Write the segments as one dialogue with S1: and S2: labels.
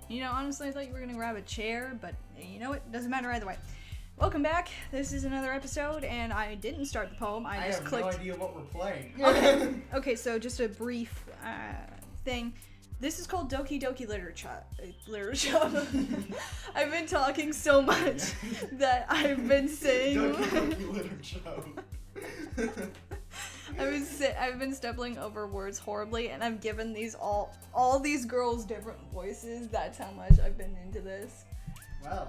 S1: You know, honestly, I thought you were gonna grab a chair, but you know what? Doesn't matter either way. Welcome back. This is another episode, and I didn't start the poem. I just clicked.
S2: I have no idea what we're playing.
S1: Okay. Okay, so just a brief thing. This is called Doki Literature. I've been talking so much that I've been saying.
S2: Doki Literature.
S1: I've been stumbling over words horribly, and I've given these all these girls different voices. That's how much I've been into this.
S2: Wow.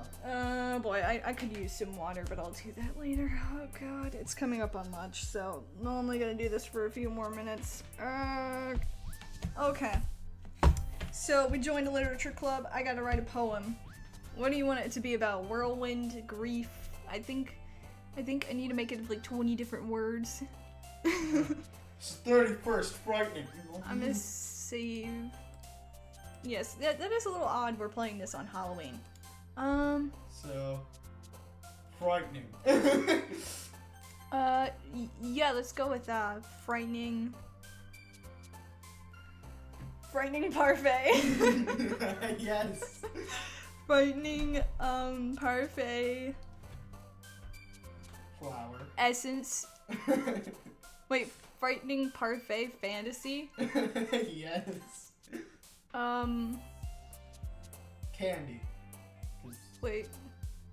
S1: Boy, I could use some water, but I'll do that later. Oh god, it's coming up on lunch, so I'm only gonna do this for a few more minutes. Okay. So we joined a literature club. I gotta write a poem. What do you want it to be about? Whirlwind, grief. I think I need to make it like 20 different words.
S2: It's 31st, frightening.
S1: I'm gonna save. Yes, that is a little odd. We're playing this on Halloween.
S2: So frightening.
S1: Yeah, let's go with frightening. Frightening parfait.
S2: Yes.
S1: Frightening parfait.
S2: Flower.
S1: Essence. Wait, frightening parfait fantasy.
S2: Yes. Candy.
S1: Wait.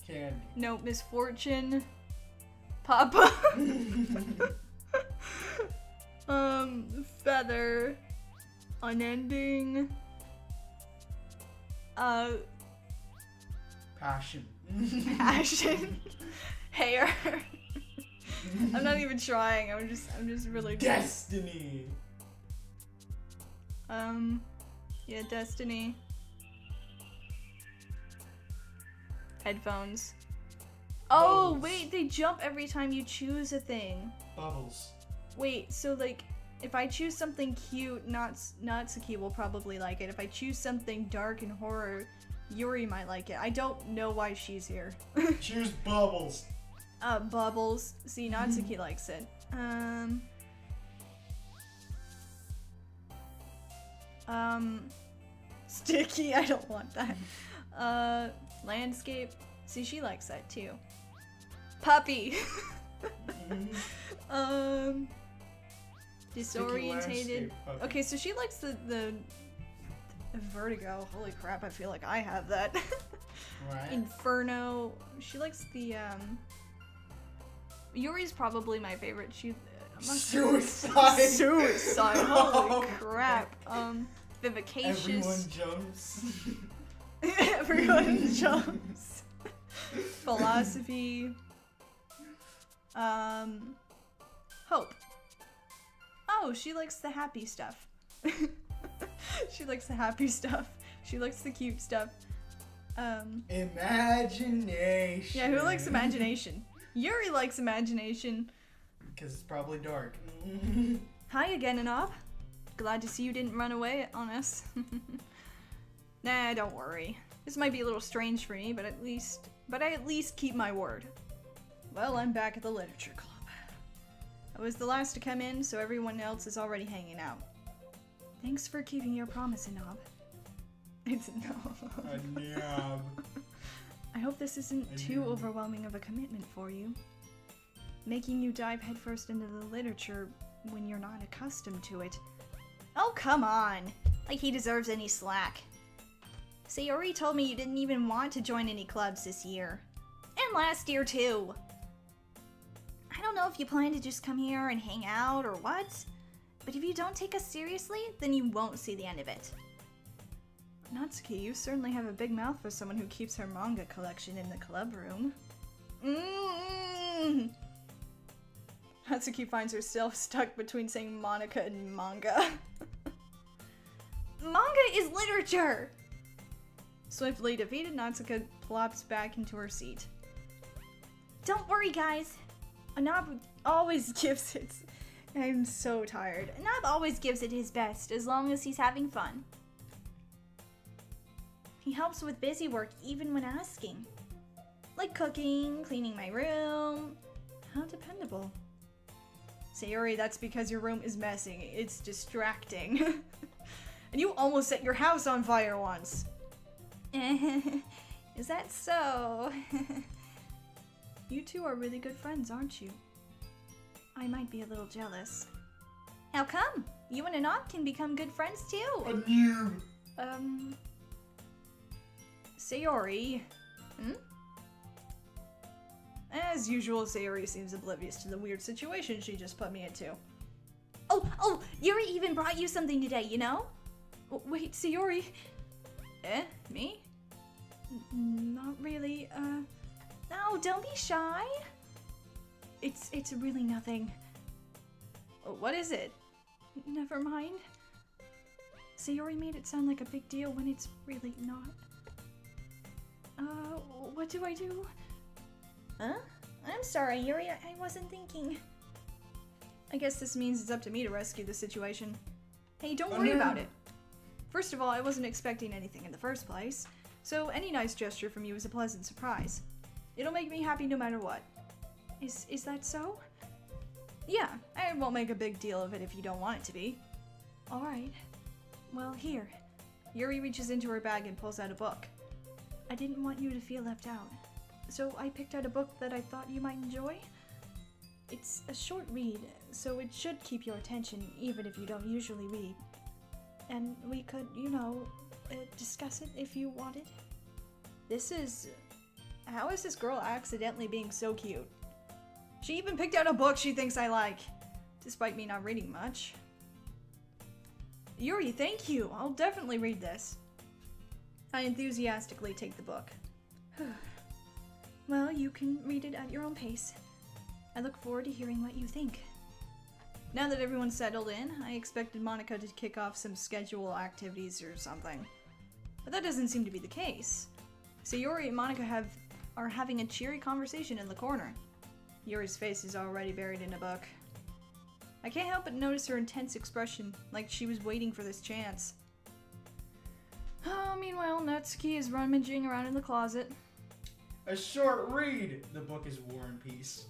S2: Candy.
S1: No, misfortune. Papa. Feather. Unending.
S2: Passion.
S1: Passion. Hair. I'm not even trying. I'm just really.
S2: Destiny.
S1: Yeah, destiny. Headphones. Oh,
S2: Bubbles.
S1: wait, they jump every time you choose a thing.
S2: Bubbles.
S1: Wait, so like, if I choose something cute, Natsuki will probably like it. If I choose something dark and horror, Yuri might like it. I don't know why she's here.
S2: Choose Bubbles.
S1: Bubbles. See, Natsuki likes it. Sticky, I don't want that. Landscape. See, she likes that too. Puppy. Disorientated. Okay, so she likes the vertigo. Holy crap, I feel like I have that.
S2: Right.
S1: Inferno. She likes the Yuri's probably my favorite.
S2: Suicide.
S1: Suicide. Holy crap. Vivacious.
S2: Everyone jumps.
S1: Everyone jumps. Philosophy. Hope. Oh, she likes the happy stuff. She likes the happy stuff. She likes the cute stuff.
S2: Imagination.
S1: Yeah, who likes imagination? Yuri likes imagination.
S2: Because it's probably dark.
S1: Hi again, Anob. Glad to see you didn't run away on us. Nah, don't worry. This might be a little strange for me, but I at least keep my word. Well, I'm back at the literature club. I was the last to come in, so everyone else is already hanging out. Thanks for keeping your promise, Anob. It's no.
S2: Anob.
S1: I hope this isn't too overwhelming of a commitment for you. Making you dive headfirst into the literature when you're not accustomed to it. Oh, come on. Like he deserves any slack. Sayori told me you didn't even want to join any clubs this year. And last year, too. I don't know if you plan to just come here and hang out or what, but if you don't take us seriously, then you won't see the end of it. Natsuki, you certainly have a big mouth for someone who keeps her manga collection in the club room. Natsuki finds herself stuck between saying Monica and manga. Manga is literature! Swiftly defeated, Natsuki plops back into her seat. Don't worry, guys. Anob always gives it... I'm so tired. Anob always gives it his best, as long as he's having fun. He helps with busy work even when asking. Like cooking, cleaning my room. How dependable. Sayori, that's because your room is messy. It's distracting. And you almost set your house on fire once. Is that so? You two are really good friends, aren't you? I might be a little jealous. How come? You and Anon can become good friends too.
S2: A noob.
S1: Sayori. As usual, Sayori seems oblivious to the weird situation she just put me into. Oh, Yuri even brought you something today, you know? Wait, Sayori. Me? Not really, No, don't be shy. It's really nothing. What is it? Never mind. Sayori made it sound like a big deal when it's really not. What do I do? Huh? I'm sorry, Yuri, I wasn't thinking. I guess this means it's up to me to rescue the situation. Hey, don't worry about it. First of all, I wasn't expecting anything in the first place, so any nice gesture from you is a pleasant surprise. It'll make me happy no matter what. Is that so? Yeah, I won't make a big deal of it if you don't want it to be. Alright. Well, here. Yuri reaches into her bag and pulls out a book. I didn't want you to feel left out, so I picked out a book that I thought you might enjoy. It's a short read, so it should keep your attention even if you don't usually read. And we could, discuss it if you wanted. How is this girl accidentally being so cute? She even picked out a book she thinks I like, despite me not reading much. Yuri, thank you. I'll definitely read this. I enthusiastically take the book. Well, you can read it at your own pace. I look forward to hearing what you think. Now that everyone's settled in, I expected Monica to kick off some schedule activities or something. But that doesn't seem to be the case. So Yuri and Monica are having a cheery conversation in the corner. Yuri's face is already buried in a book. I can't help but notice her intense expression, like she was waiting for this chance. Meanwhile, Natsuki is rummaging around in the closet.
S2: A short read. The book is War and Peace.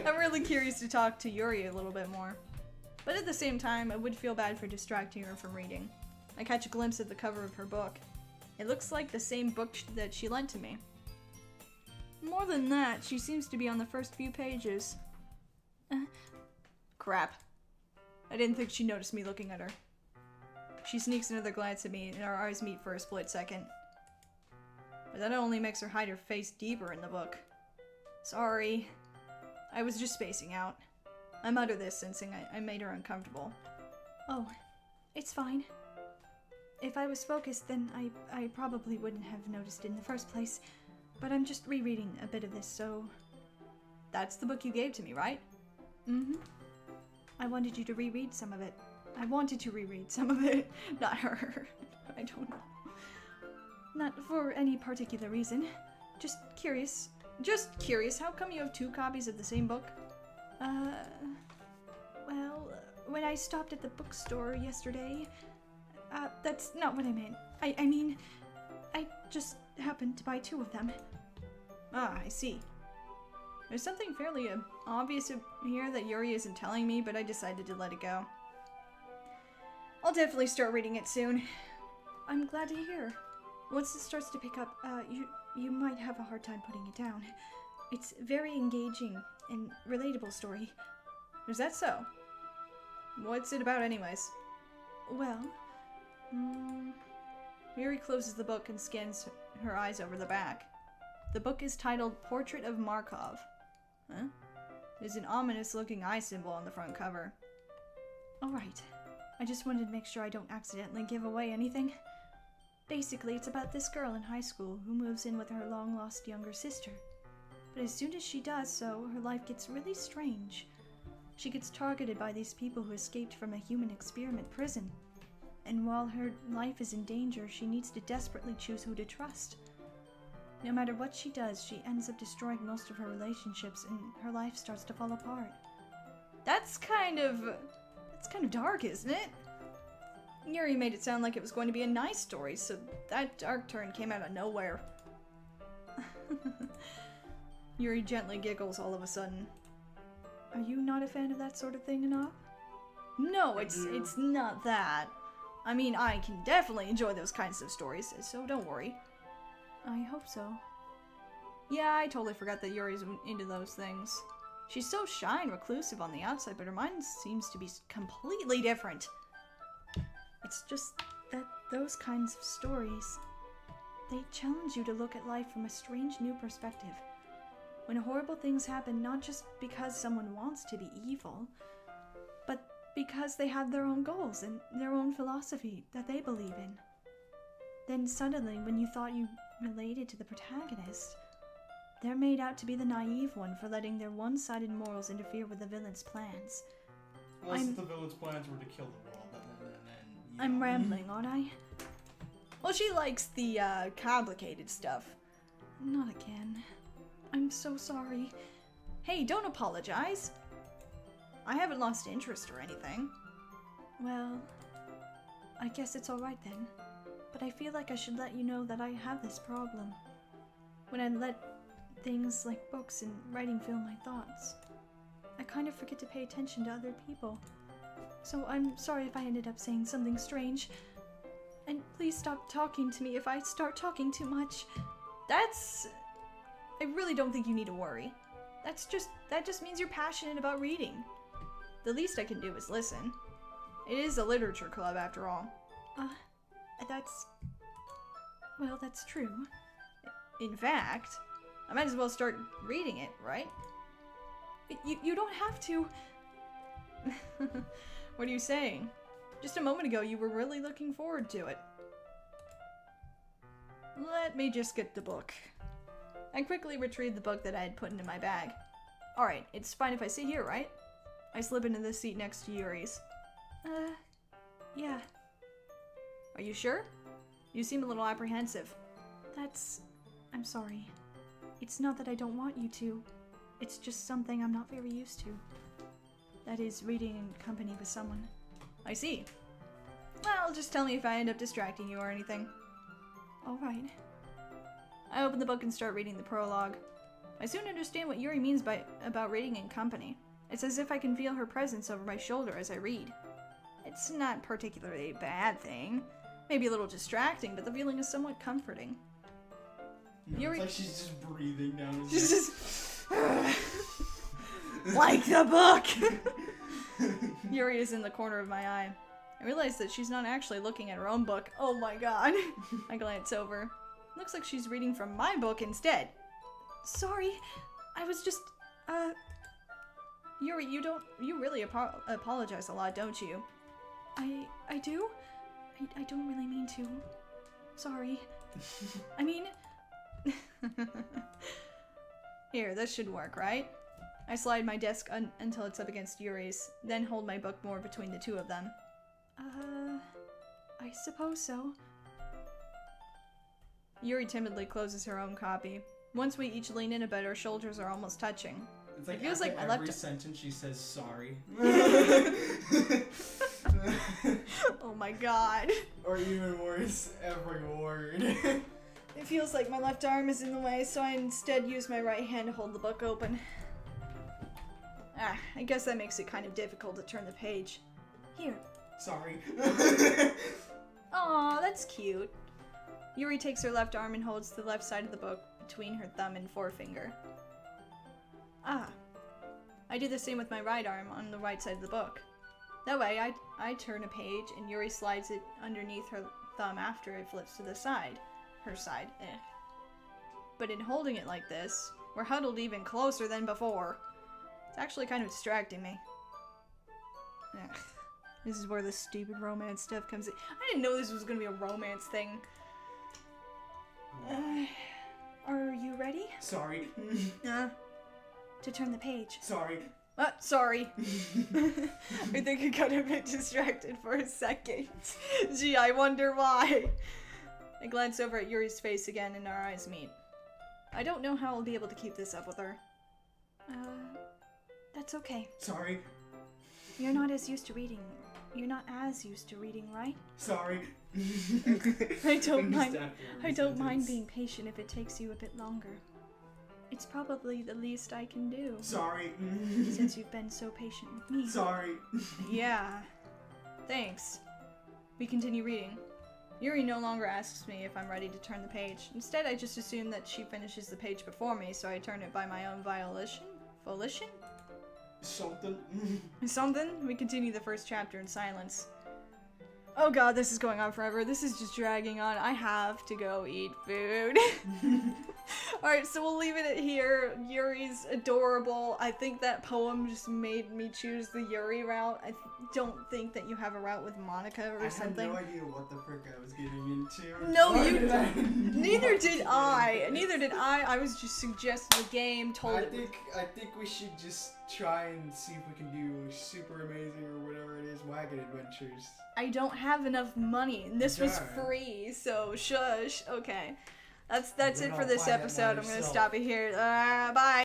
S1: I'm really curious to talk to Yuri a little bit more. But at the same time, I would feel bad for distracting her from reading. I catch a glimpse at the cover of her book. It looks like the same book that she lent to me. More than that, she seems to be on the first few pages. Crap. I didn't think she noticed me looking at her. She sneaks another glance at me and our eyes meet for a split second. But that only makes her hide her face deeper in the book. Sorry. I was just spacing out. I mutter this, sensing I made her uncomfortable. Oh, it's fine. If I was focused, then I probably wouldn't have noticed it in the first place. But I'm just rereading a bit of this, so... That's the book you gave to me, right? Mm-hmm. I wanted you to reread some of it. I wanted to reread some of it. Not her. I don't know. Not for any particular reason. Just curious. Just curious, how come you have 2 copies of the same book? Well, when I stopped at the bookstore yesterday... that's not what I meant. I mean, I just happened to buy 2 of them. Ah, I see. There's something fairly obvious here that Yuri isn't telling me, but I decided to let it go. I'll definitely start reading it soon. I'm glad to hear. Once it starts to pick up, you might have a hard time putting it down. It's very engaging and relatable story. Is that so? What's it about anyways? Well, Yuri closes the book and scans her eyes over the back. The book is titled Portrait of Markov. Huh? There's an ominous-looking eye symbol on the front cover. Alright. I just wanted to make sure I don't accidentally give away anything. Basically, it's about this girl in high school who moves in with her long-lost younger sister. But as soon as she does so, her life gets really strange. She gets targeted by these people who escaped from a human experiment prison. And while her life is in danger, she needs to desperately choose who to trust. No matter what she does, she ends up destroying most of her relationships and her life starts to fall apart. That's kind of dark, isn't it? Yuri made it sound like it was going to be a nice story, so that dark turn came out of nowhere. Yuri gently giggles all of a sudden. Are you not a fan of that sort of thing enough? No, it's not that. I mean, I can definitely enjoy those kinds of stories, so don't worry. I hope so. Yeah, I totally forgot that Yuri's into those things. She's so shy and reclusive on the outside, but her mind seems to be completely different. It's just that those kinds of stories, they challenge you to look at life from a strange new perspective. When horrible things happen, not just because someone wants to be evil, but because they have their own goals and their own philosophy that they believe in. Then suddenly, when you thought you related to the protagonist, they're made out to be the naive one for letting their one-sided morals interfere with the villain's plans.
S2: Unless the villain's plans were to kill the world, but then yeah.
S1: I'm rambling, aren't I? Well, she likes the, complicated stuff. Not again. I'm so sorry. Hey, don't apologize. I haven't lost interest or anything. Well, I guess it's alright then. But I feel like I should let you know that I have this problem. When I let things like books and writing fill my thoughts, I kind of forget to pay attention to other people. So I'm sorry if I ended up saying something strange. And please stop talking to me if I start talking too much. I really don't think you need to worry. That just means you're passionate about reading. The least I can do is listen. It is a literature club after all. That's true. In fact, I might as well start reading it, right? You don't have to. What are you saying? Just a moment ago, you were really looking forward to it. Let me just get the book. I quickly retrieved the book that I had put into my bag. Alright, it's fine if I sit here, right? I slip into the seat next to Yuri's. Yeah. Are you sure? You seem a little apprehensive. I'm sorry. It's not that I don't want you to. It's just something I'm not very used to. That is, reading in company with someone. I see. Well, just tell me if I end up distracting you or anything. Alright. I open the book and start reading the prologue. I soon understand what Yuri means about reading in company. It's as if I can feel her presence over my shoulder as I read. It's not particularly a bad thing. Maybe a little distracting, but the feeling is somewhat comforting.
S2: No,
S1: Yuri...
S2: It's like she's just breathing down his
S1: She's just... like the book! Yuri is in the corner of my eye. I realize that she's not actually looking at her own book. Oh my god. I glance over. Looks like she's reading from my book instead. Sorry, I was just, Yuri, you really apologize a lot, don't you? I do? I don't really mean to. Sorry. I mean... Here, this should work, right? I slide my desk until it's up against Yuri's, then hold my book more between the two of them. I suppose so. Yuri timidly closes her own copy. Once we each lean in a bit, our shoulders are almost touching.
S2: It's like
S1: it feels
S2: after
S1: like my
S2: every
S1: left
S2: sentence she says sorry.
S1: Oh my god.
S2: Or even worse, every word.
S1: It feels like my left arm is in the way, so I instead use my right hand to hold the book open. I guess that makes it kind of difficult to turn the page. Here.
S2: Sorry.
S1: Aw, that's cute. Yuri takes her left arm and holds the left side of the book between her thumb and forefinger. I do the same with my right arm on the right side of the book. That way, I turn a page and Yuri slides it underneath her thumb after it flips to the side. Her side, But in holding it like this, we're huddled even closer than before. It's actually kind of distracting me. Ugh. This is where the stupid romance stuff comes in. I didn't know this was gonna be a romance thing. Are you ready?
S2: Sorry.
S1: To turn the page.
S2: Sorry.
S1: Sorry. I think I got a bit distracted for a second. Gee, I wonder why. I glance over at Yuri's face again and our eyes meet. I don't know how I'll be able to keep this up with her. That's okay.
S2: Sorry.
S1: You're not as used to reading. You're not as used to reading, right?
S2: Sorry.
S1: I don't mind being patient if it takes you a bit longer. It's probably the least I can do.
S2: Sorry.
S1: Since you've been so patient with me.
S2: Sorry.
S1: Yeah. Thanks. We continue reading. Yuri no longer asks me if I'm ready to turn the page. Instead, I just assume that she finishes the page before me, so I turn it by my own volition? Something? We continue the first chapter in silence. Oh god, this is going on forever. This is just dragging on. I have to go eat food. Alright, so we'll leave it here. Yuri's adorable. I think that poem just made me choose the Yuri route. I don't think that you have a route with Monica or something.
S2: I had no idea what the frick I was getting into.
S1: No, neither did I. Neither did I. I was just suggesting the game,
S2: I think we should just try and see if we can do Super Amazing or whatever it is, Wagon Adventures.
S1: I don't have enough money, and this was free, so shush. Okay. That's it for this episode. I'm gonna stop it here. Bye.